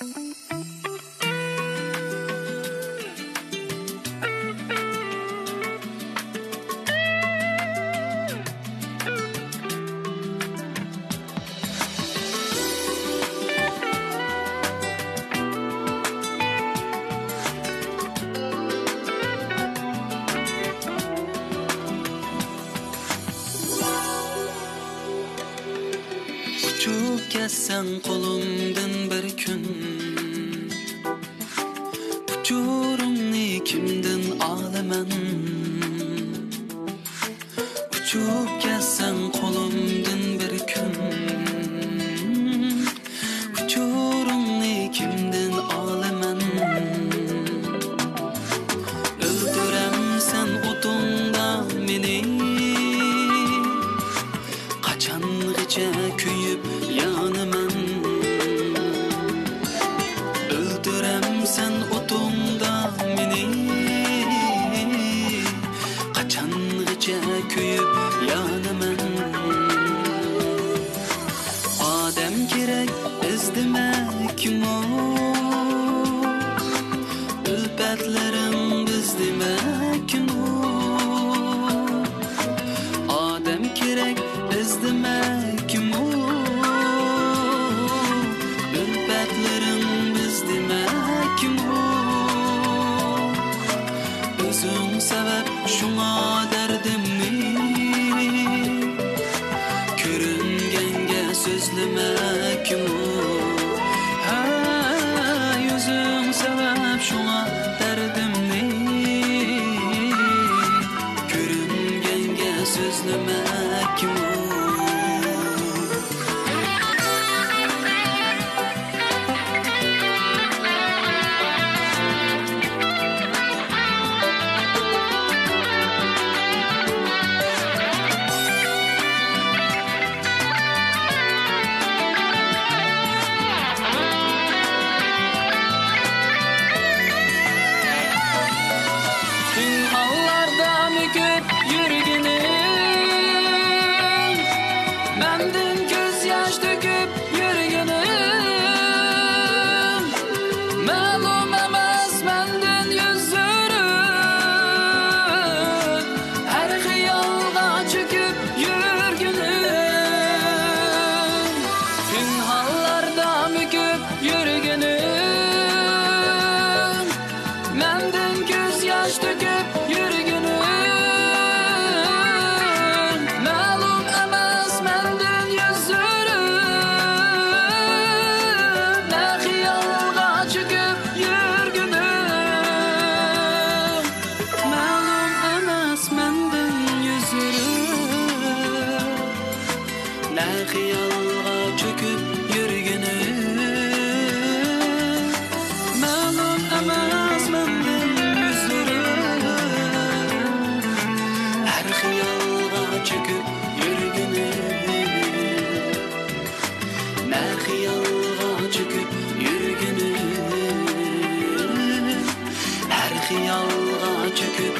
Uçup geçsen kolumdan bir gün, uçurumni kimden alaman? Uçup geçsen kolumdan bir gün, uçurumni kimden alaman? Öldürem sen odunda meni, kaçangıca köyüp yanıman. Öldürem sen odunda meni, kaçangıca köyüp yanıman. Adem gerek izdemek mo, ülpetlerim bizdemek mo. Adem gerek izdemek mo, ülpetlerim bizdemek mo. Özün sebep şuna derdimni, körüngenge sözlemek mo. Özün sebep şuna derdimni, körüngenge sözlemek mo. Hallarda müküp yürgünüm, mendin göz yaş döküp yürgünüm. Malum emas mendin yüzürüm, her hıyalga çöküp yürgünüm. Tüm hallarda müküp yürgünüm, mendin göz yaş döküp yürgünüm. Malum emas mendin yüzürüm, ne hıyalga çöküp yürgünüm. Malum emas mendin yüzürüm, ne hıyalga çöküp yürgünüm. Malum emas mendin yüzürüm, her hıyalga çöküp yürgünüm. Ne hıyalga çöküp yürgünüm, her hıyalga çöküp